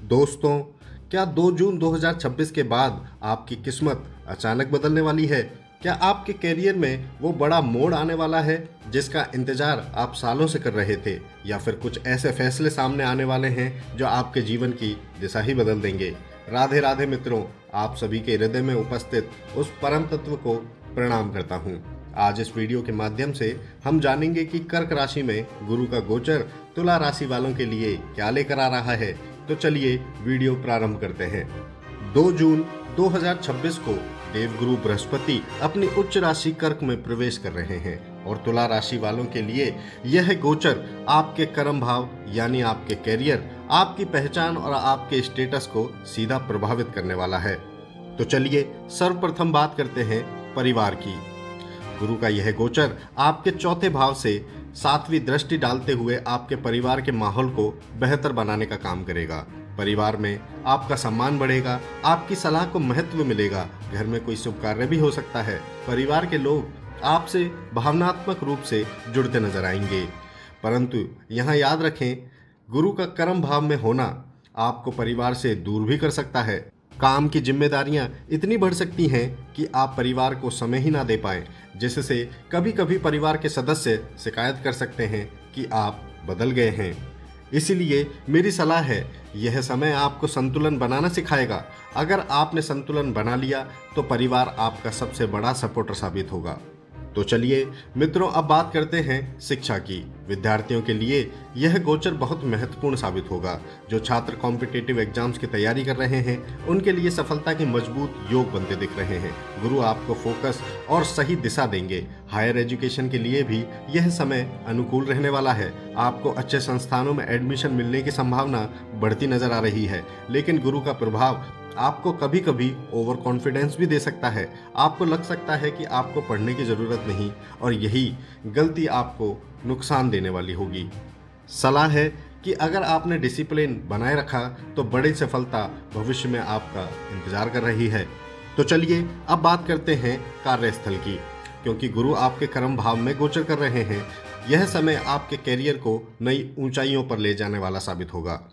दोस्तों, क्या 2 जून 2026 के बाद आपकी किस्मत अचानक बदलने वाली है? क्या आपके करियर में वो बड़ा मोड़ आने वाला है जिसका इंतजार आप सालों से कर रहे थे? या फिर कुछ ऐसे फैसले सामने आने वाले हैं जो आपके जीवन की दिशा ही बदल देंगे? राधे राधे मित्रों, आप सभी के हृदय में उपस्थित उस परम तत्व को प्रणाम करता हूँ। आज इस वीडियो के माध्यम से हम जानेंगे कि कर्क राशि में गुरु का गोचर तुला राशि वालों के लिए क्या लेकर आ रहा है। तो चलिए वीडियो प्रारंभ करते हैं। 2 जून 2026 को देवगुरु बृहस्पति अपनी उच्च राशि कर्क में प्रवेश कर रहे हैं और तुला राशि वालों के लिए यह गोचर आपके कर्म भाव यानी आपके कैरियर, आपकी पहचान और आपके स्टेटस को सीधा प्रभावित करने वाला है। तो चलिए सर्वप्रथम बात करते हैं परिवार की। गुरु का यह गोचर आपके चौथे भाव से 7वीं दृष्टि डालते हुए आपके परिवार के माहौल को बेहतर बनाने का काम करेगा। परिवार में आपका सम्मान बढ़ेगा, आपकी सलाह को महत्व मिलेगा, घर में कोई शुभ कार्य भी हो सकता है। परिवार के लोग आपसे भावनात्मक रूप से जुड़ते नजर आएंगे। परंतु यहाँ याद रखें, गुरु का कर्म भाव में होना आपको परिवार से दूर भी कर सकता है। काम की जिम्मेदारियां इतनी बढ़ सकती हैं कि आप परिवार को समय ही ना दे पाएं, जिससे कभी कभी परिवार के सदस्य शिकायत कर सकते हैं कि आप बदल गए हैं। इसीलिए मेरी सलाह है, यह समय आपको संतुलन बनाना सिखाएगा। अगर आपने संतुलन बना लिया तो परिवार आपका सबसे बड़ा सपोर्टर साबित होगा। तो चलिए मित्रों, अब बात करते हैं शिक्षा की। विद्यार्थियों के लिए यह गोचर बहुत महत्वपूर्ण साबित होगा। जो छात्र कॉम्पिटिटिव एग्जाम्स की तैयारी कर रहे हैं, उनके लिए सफलता के मजबूत योग बनते दिख रहे हैं। गुरु आपको फोकस और सही दिशा देंगे। हायर एजुकेशन के लिए भी यह समय अनुकूल रहने वाला है। आपको अच्छे संस्थानों में एडमिशन मिलने की संभावना बढ़ती नजर आ रही है, लेकिन गुरु का प्रभाव आपको कभी कभी ओवर कॉन्फिडेंस भी दे सकता है। आपको लग सकता है कि आपको पढ़ने की ज़रूरत नहीं और यही गलती आपको नुकसान देने वाली होगी। सलाह है कि अगर आपने डिसिप्लिन बनाए रखा तो बड़ी सफलता भविष्य में आपका इंतजार कर रही है। तो चलिए अब बात करते हैं कार्यस्थल की। क्योंकि गुरु आपके कर्म भाव में गोचर कर रहे हैं, यह समय आपके कैरियर को नई ऊंचाइयों पर ले जाने वाला साबित होगा।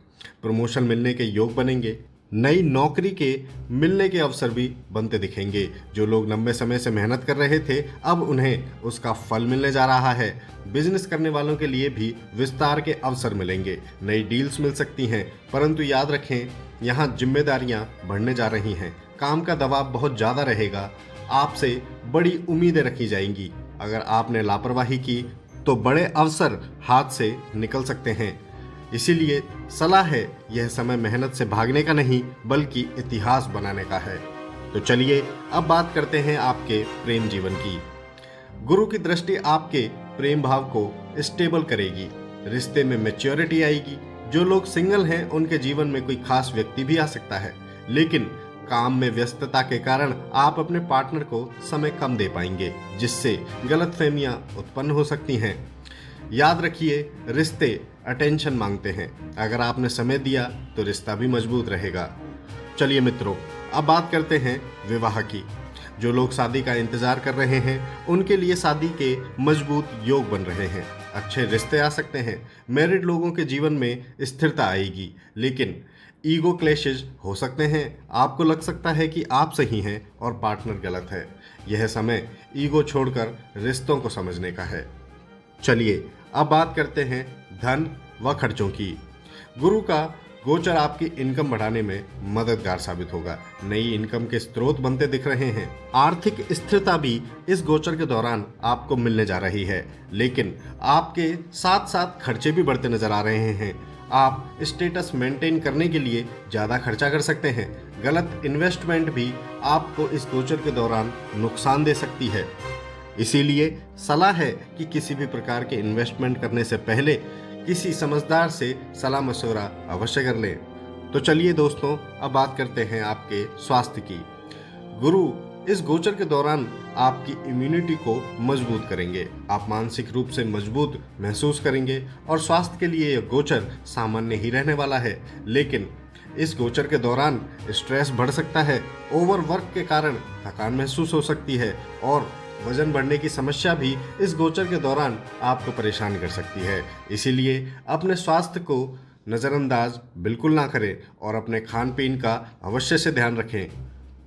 प्रमोशन मिलने के योग बनेंगे। नई नौकरी के मिलने के अवसर भी बनते दिखेंगे। जो लोग लंबे समय से मेहनत कर रहे थे, अब उन्हें उसका फल मिलने जा रहा है। बिजनेस करने वालों के लिए भी विस्तार के अवसर मिलेंगे। नई डील्स मिल सकती हैं, परंतु याद रखें, यहाँ जिम्मेदारियां बढ़ने जा रही हैं। काम का दबाव बहुत ज़्यादा रहेगा। आपसे बड़ी उम्मीदें रखी जाएंगी। अगर आपने लापरवाही की तो बड़े अवसर हाथ से निकल सकते हैं। इसीलिए सलाह है, यह समय मेहनत से भागने का नहीं बल्कि इतिहास बनाने का है। तो चलिए अब बात करते हैं आपके प्रेम जीवन की। गुरु की दृष्टि आपके प्रेम भाव को स्टेबल करेगी। रिश्ते में मैच्योरिटी आएगी। जो लोग सिंगल हैं, उनके जीवन में कोई खास व्यक्ति भी आ सकता है, लेकिन काम में व्यस्तता के कारण आप अपने पार्टनर को समय कम दे पाएंगे, जिससे गलतफहमियां उत्पन्न हो सकती हैं। याद रखिए, रिश्ते अटेंशन मांगते हैं। अगर आपने समय दिया तो रिश्ता भी मजबूत रहेगा। चलिए मित्रों, अब बात करते हैं विवाह की। जो लोग शादी का इंतजार कर रहे हैं, उनके लिए शादी के मजबूत योग बन रहे हैं। अच्छे रिश्ते आ सकते हैं। मैरिड लोगों के जीवन में स्थिरता आएगी, लेकिन ईगो क्लैशेज हो सकते हैं। आपको लग सकता है कि आप सही हैं और पार्टनर गलत है। यह समय ईगो छोड़कर रिश्तों को समझने का है। चलिए अब बात करते हैं धन व खर्चों की। गुरु का गोचर आपकी इनकम बढ़ाने में मददगार साबित होगा। नई इनकम के स्रोत बनते दिख रहे हैं। आर्थिक स्थिरता भी इस गोचर के दौरान आपको मिलने जा रही है, लेकिन आपके साथ साथ खर्चे भी बढ़ते नजर आ रहे हैं। आप स्टेटस मेंटेन करने के लिए ज़्यादा खर्चा कर सकते हैं। गलत इन्वेस्टमेंट भी आपको इस गोचर के दौरान नुकसान दे सकती है। इसीलिए सलाह है कि किसी भी प्रकार के इन्वेस्टमेंट करने से पहले किसी समझदार से सलाह मशवरा अवश्य कर लें। तो चलिए दोस्तों, अब बात करते हैं आपके स्वास्थ्य की। गुरु इस गोचर के दौरान आपकी इम्यूनिटी को मजबूत करेंगे। आप मानसिक रूप से मजबूत महसूस करेंगे और स्वास्थ्य के लिए यह गोचर सामान्य ही रहने वाला है, लेकिन इस गोचर के दौरान स्ट्रेस बढ़ सकता है। ओवरवर्क के कारण थकान महसूस हो सकती है और वजन बढ़ने की समस्या भी इस गोचर के दौरान आपको परेशान कर सकती है। इसीलिए अपने स्वास्थ्य को नज़रअंदाज बिल्कुल ना करें और अपने खान पीन का अवश्य से ध्यान रखें।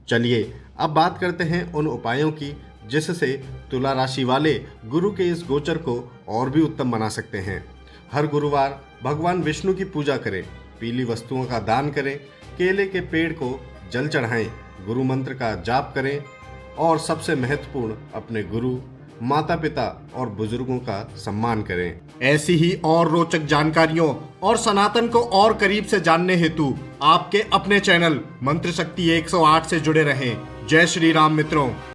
चलिए अब बात करते हैं उन उपायों की जिससे तुला राशि वाले गुरु के इस गोचर को और भी उत्तम बना सकते हैं। हर गुरुवार भगवान विष्णु की पूजा करें, पीली वस्तुओं का दान करें, केले के पेड़ को जल चढ़ाएं, गुरु मंत्र का जाप करें और सबसे महत्वपूर्ण अपने गुरु, माता पिता और बुजुर्गों का सम्मान करें। ऐसी ही और रोचक जानकारियों और सनातन को और करीब से जानने हेतु आपके अपने चैनल मंत्र शक्ति 108 से जुड़े रहें। जय श्री राम मित्रों।